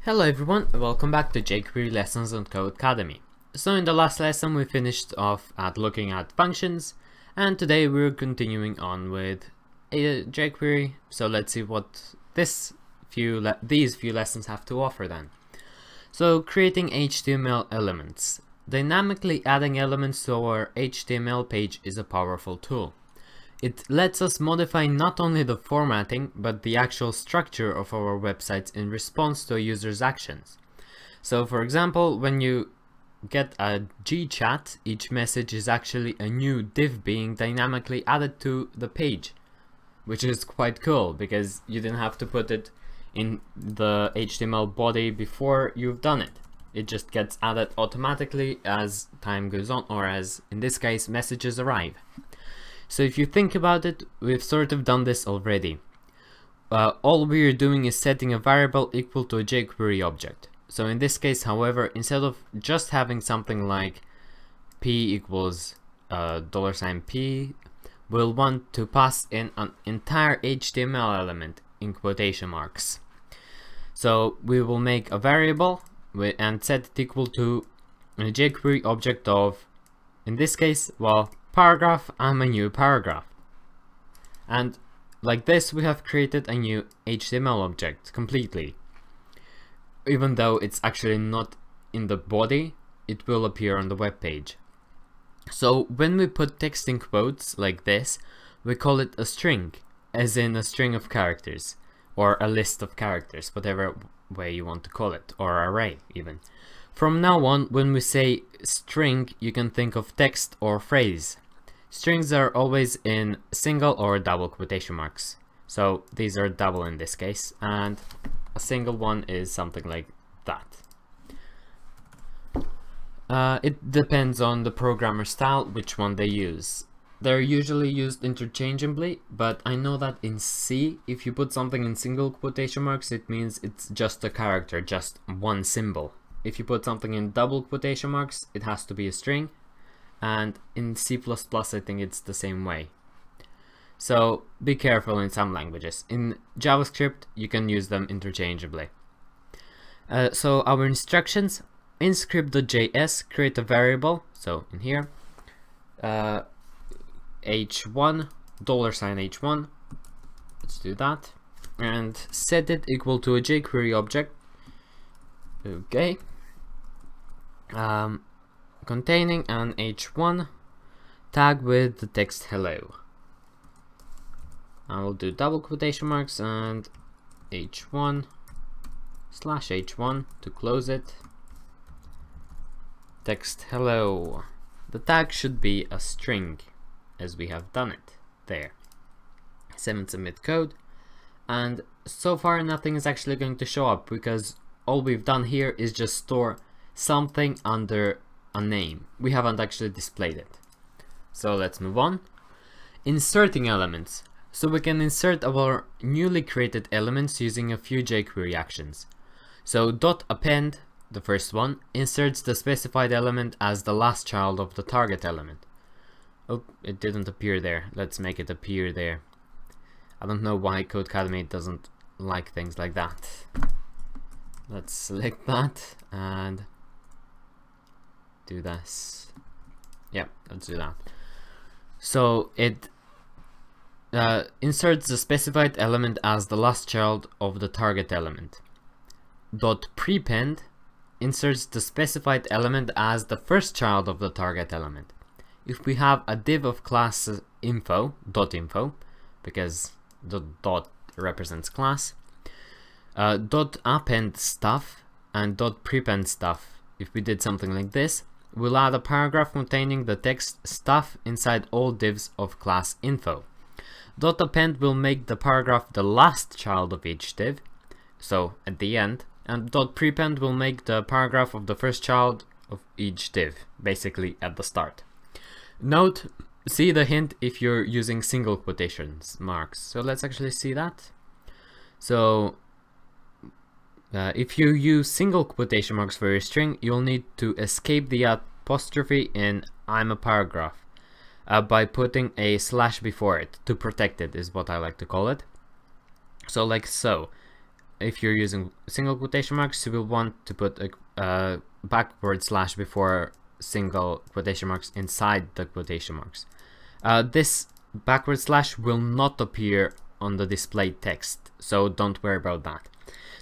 Hello everyone, welcome back to Jquery lessons on Codecademy. So in the last lesson we finished off at looking at functions, and today we're continuing on with Jquery. So let's see what these few lessons have to offer then. So creating HTML elements. Dynamically adding elements to our HTML page is a powerful tool. It lets us modify not only the formatting, but the actual structure of our websites in response to a user's actions. So for example, when you get a Gchat, each message is actually a new div being dynamically added to the page, which is quite cool because you didn't have to put it in the HTML body before you've done it. It just gets added automatically as time goes on, or as in this case messages arrive. So if you think about it, we've sort of done this already. All we're doing is setting a variable equal to a Jquery object. So in this case, however, instead of just having something like p equals $p, we'll want to pass in an entire HTML element in quotation marks. So we will make a variable and set it equal to a Jquery object of, in this case, well, paragraph and a new paragraph. And like this we have created a new HTML object completely. Even though it's actually not in the body, it will appear on the web page. So when we put text in quotes like this, we call it a string, as in a string of characters, or a list of characters, whatever way you want to call it, or array even. From now on, when we say string, you can think of text or phrase. Strings are always in single or double quotation marks. So these are double in this case, and a single one is something like that. It depends on the programmer style which one they use. They're usually used interchangeably, but I know that in C, if you put something in single quotation marks, it means it's just a character, just one symbol. If you put something in double quotation marks, it has to be a string, and in C++ I think it's the same way. So be careful in some languages. In JavaScript you can use them interchangeably. So our instructions: in script.js, create a variable, so in here, h1, $h1, let's do that, and set it equal to a Jquery object. Okay. Containing an h1 tag with the text hello. I will do double quotation marks and h1/h1 to close it. Text hello. The tag should be a string, as we have done it there. Submit code, and so far nothing is actually going to show up because all we've done here is just store something under a name. We haven't actually displayed it. So let's move on. Inserting elements. So we can insert our newly created elements using a few Jquery actions. So .append, the first one, inserts the specified element as the last child of the target element. Oh, it didn't appear there. Let's make it appear there. I don't know why Codecademy doesn't like things like that. Let's select that and do this. Yeah, let's do that. So it inserts the specified element as the last child of the target element. .prepend inserts the specified element as the first child of the target element. If we have a div of class info, .info, because the dot represents class, .append stuff and .prepend stuff, if we did something like this, we'll add a paragraph containing the text stuff inside all divs of class info. .append will make the paragraph the last child of each div, so at the end, and .prepend will make the paragraph of the first child of each div, basically at the start. Note, see the hint if you're using single quotations marks. So let's actually see that. So if you use single quotation marks for your string, you'll need to escape the apostrophe in I'm a paragraph by putting a slash before it to protect it, is what I like to call it. So like so. if you're using single quotation marks, you will want to put a backward slash before single quotation marks inside the quotation marks. This backward slash will not appear on the displayed text, so don't worry about that.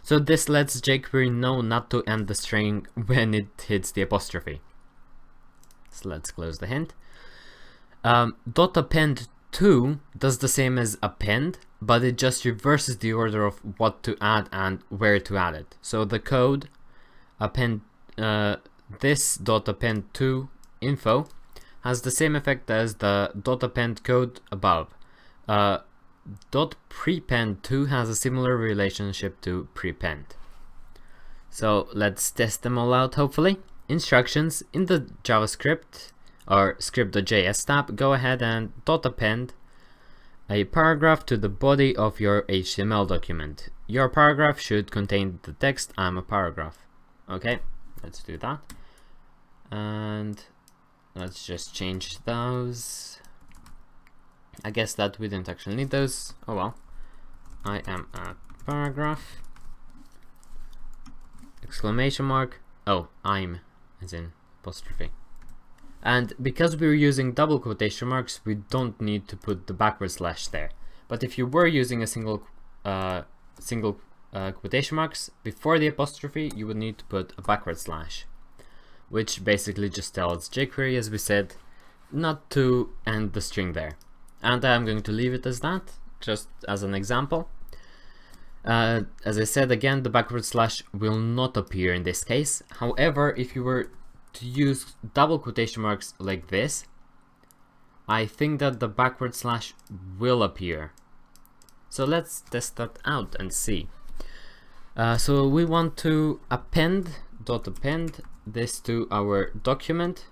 So this lets jQuery know not to end the string when it hits the apostrophe. So let's close the hint. .append 2 does the same as append, but it just reverses the order of what to add and where to add it. So the code append this .append 2 info has the same effect as the .append code above. .prepend 2 has a similar relationship to prepend. So let's test them all out, hopefully. Instructions: in the JavaScript or script.js tab, go ahead and .append a paragraph to the body of your HTML document. Your paragraph should contain the text "I'm a paragraph." Okay, let's do that. And let's just change those. I guess that we didn't actually need those. Oh well. I am a paragraph. Exclamation mark. Oh, I'm, as in apostrophe. And because we're using double quotation marks, we don't need to put the backward slash there. But if you were using a single quotation marks before the apostrophe, you would need to put a backward slash, which basically just tells jQuery, as we said, not to end the string there. And I'm going to leave it as that, just as an example. As I said, again, the backward slash will not appear in this case. However, if you were to use double quotation marks like this, I think that the backward slash will appear. So let's test that out and see. So we want to append this to our document.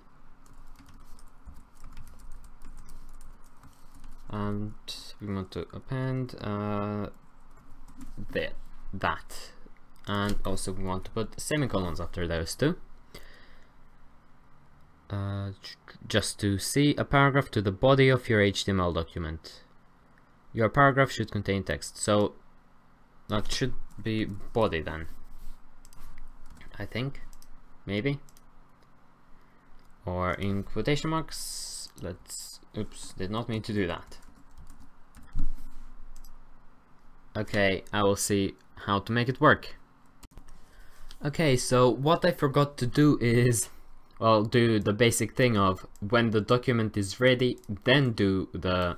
And we want to append that, and also we want to put semicolons after those two, just to see a paragraph to the body of your HTML document. Your paragraph should contain text, so that should be body then, I think, maybe, or in quotation marks. Let's, oops, did not mean to do that. Okay, I will see how to make it work. Okay, so what I forgot to do is, well, do the basic thing of when the document is ready, then do the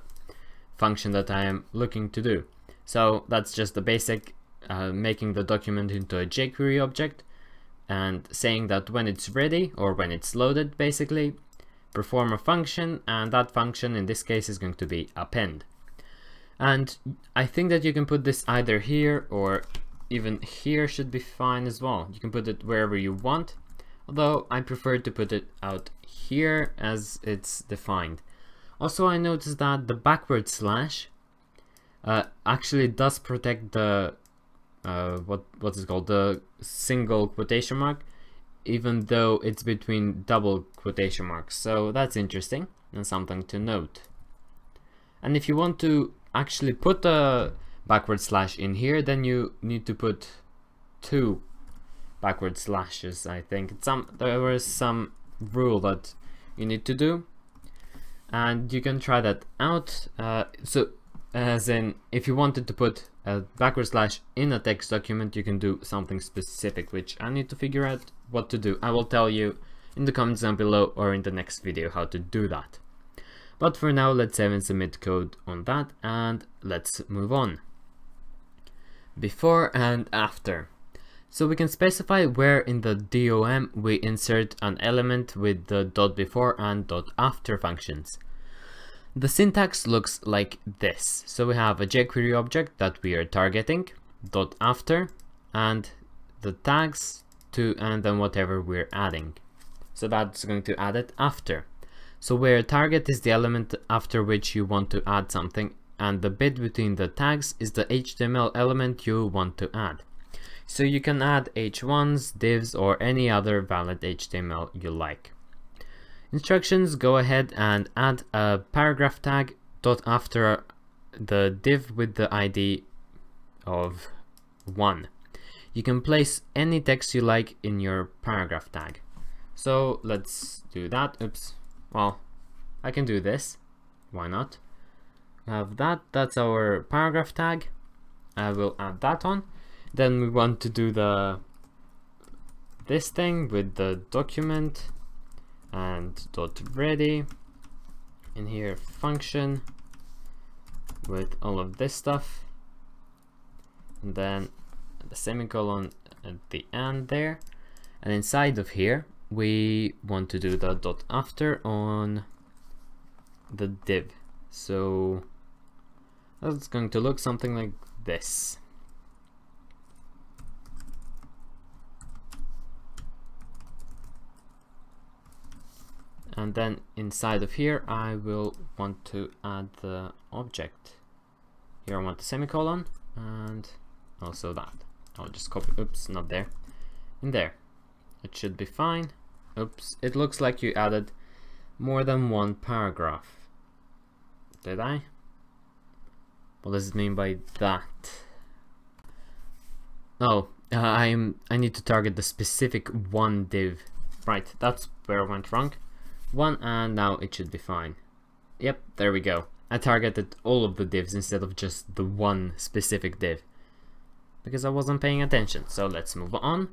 function that I am looking to do. So that's just the basic, making the document into a jQuery object and saying that when it's ready, or when it's loaded, basically, perform a function, and that function in this case is going to be append. And I think that you can put this either here or even here should be fine as well. You can put it wherever you want, although I prefer to put it out here as it's defined. Also, I noticed that the backward slash actually does protect the what is called the single quotation mark, even though it's between double quotation marks. So that's interesting and something to note. And if you want to actually put a backward slash in here, then you need to put 2 backward slashes. I think there was some rule that you need to do, and you can try that out. So as in, if you wanted to put a backward slash in a text document, you can do something specific, which I need to figure out what to do. I will tell you in the comments down below or in the next video how to do that. But for now, let's save and submit code on that, and let's move on. Before and after. So we can specify where in the DOM we insert an element with the .before and .after functions. The syntax looks like this. So we have a jQuery object that we are targeting, .after, and the tags to, and then whatever we're adding. So that's going to add it after. So where target is the element after which you want to add something, and the bit between the tags is the HTML element you want to add. So you can add h1s, divs, or any other valid HTML you like. Instructions: go ahead and add a paragraph tag after the div with the ID of 1. you can place any text you like in your paragraph tag. So let's do that. Oops. Well, I can do this. Why not? We have that. That's our paragraph tag. I will add that on. Then we want to do this thing with the document and .ready. In here, function with all of this stuff. And then the semicolon at the end there. And inside of here, we want to do the dot after on the div. So that's going to look something like this. And then inside of here, I will want to add the object. Here I want the semicolon and also that. I'll just copy, oops, not there, in there. It should be fine. Oops, it looks like you added more than one paragraph. Did I? What does it mean by that? Oh, I need to target the specific one div. Right, that's where I went wrong. One, and now it should be fine. Yep, there we go. I targeted all of the divs instead of just the one specific div, because I wasn't paying attention. So let's move on.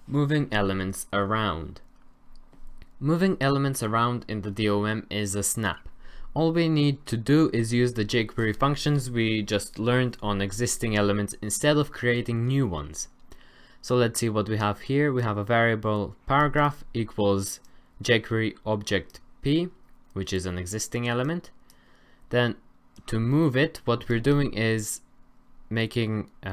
Moving elements around. Moving elements around in the DOM is a snap. All we need to do is use the jQuery functions we just learned on existing elements instead of creating new ones. So let's see what we have here. We have a variable paragraph equals jQuery object p, which is an existing element. Then to move it, what we're doing is making we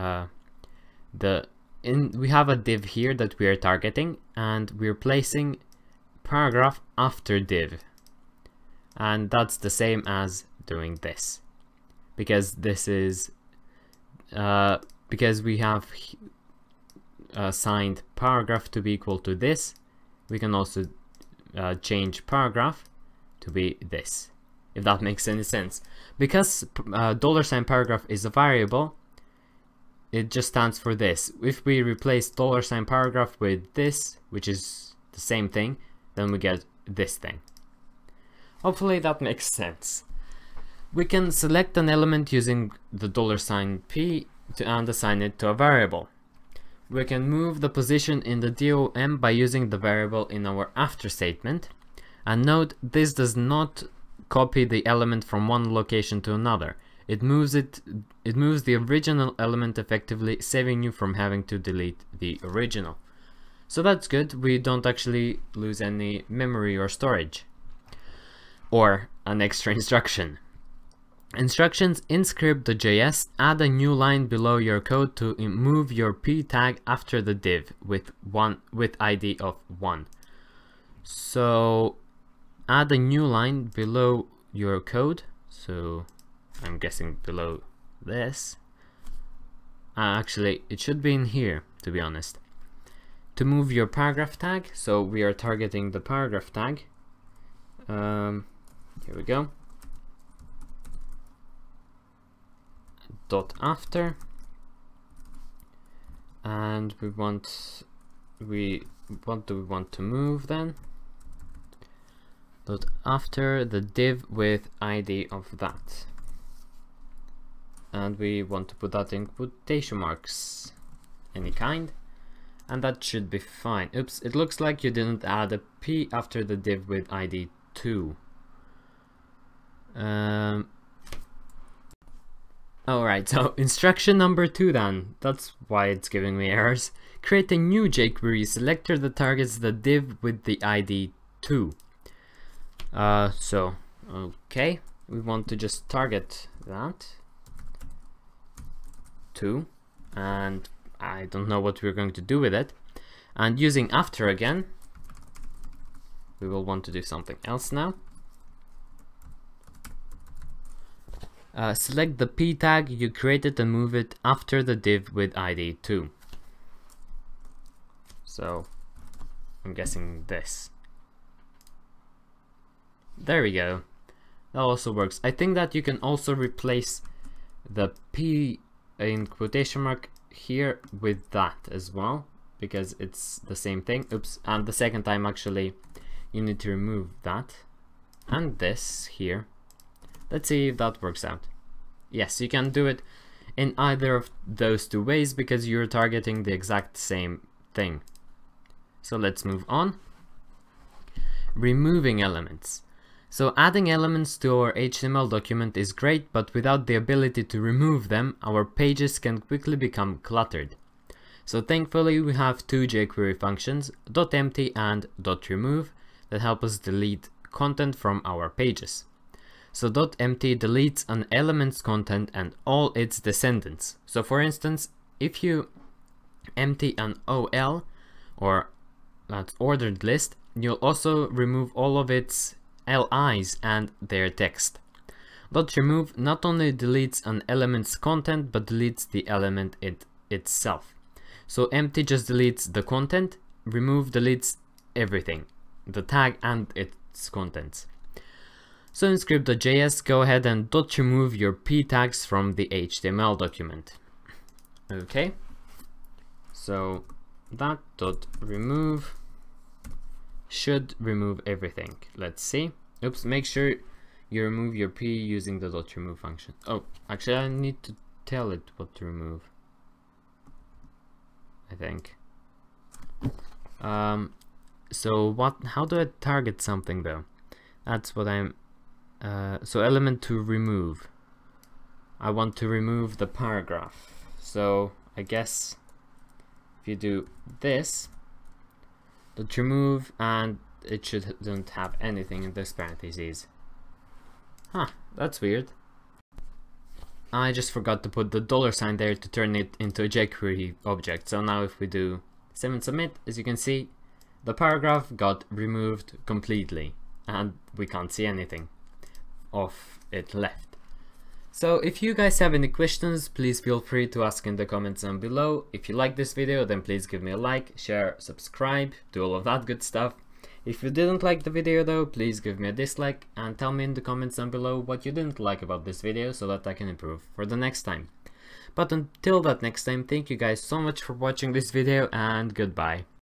have a div here that we are targeting, and we're placing paragraph after div, and that's the same as doing this, because this is because we have assigned paragraph to be equal to this. We can also change paragraph to be this, if that makes any sense. Because $paragraph is a variable, it just stands for this. If we replace $paragraph with this, which is the same thing, then we get this thing. Hopefully that makes sense. We can select an element using the $p and assign it to a variable. We can move the position in the DOM by using the variable in our after statement. And note, this does not copy the element from one location to another. It moves the original element effectively, saving you from having to delete the original. So that's good. We don't actually lose any memory or storage. Or an extra instruction. Instructions in script.js add a new line below your code to move your p tag after the div with ID of 1. So add a new line below your code. So I'm guessing below this. Actually, it should be in here, to be honest. To move your paragraph tag, so we are targeting the paragraph tag. Here we go. Dot after, and what do we want to move then? Dot after the div with ID of that, and we want to put that in quotation marks, any kind, and that should be fine. Oops, it looks like you didn't add a p after the div with ID 2. Alright, so instruction number 2 then, that's why it's giving me errors. Create a new jQuery selector that targets the div with the ID 2. Okay, we want to just target that 2, and I don't know what we're going to do with it. And using after again, we will want to do something else now. Select the p tag you created and move it after the div with ID 2. So I'm guessing this. There we go. That also works. I think that you can also replace the p in quotation mark here with that as well, because it's the same thing. Oops, and the second time actually you need to remove that and this here. Let's see if that works out. Yes, you can do it in either of those two ways because you're targeting the exact same thing. So let's move on. Removing elements. So adding elements to our HTML document is great, but without the ability to remove them, our pages can quickly become cluttered. So thankfully we have two jQuery functions, .empty and .remove, that help us delete content from our pages. So .empty deletes an element's content and all its descendants. So for instance, if you empty an OL, or that's ordered list, you'll also remove all of its LIs and their text. .remove not only deletes an element's content but deletes the element itself. So empty just deletes the content, remove deletes everything, the tag and its contents. So in script.js, go ahead and .remove your p tags from the HTML document. Okay, so that .remove should remove everything. Let's see. Oops, make sure you remove your p using the .remove function. Oh, actually I need to tell it what to remove, I think. So how do I target something though? That's what I'm so element to remove. I want to remove the paragraph. So I guess if you do this, .remove, and it shouldn't have anything in this parentheses. Huh, that's weird. I just forgot to put the $sign there to turn it into a jQuery object. So now if we do save and submit, as you can see, the paragraph got removed completely and we can't see anything of it left. So if you guys have any questions, please feel free to ask in the comments down below. If you like this video, then please give me a like, share, subscribe, do all of that good stuff. If you didn't like the video though, please give me a dislike and tell me in the comments down below what you didn't like about this video so that I can improve for the next time. But until that next time, thank you guys so much for watching this video and goodbye.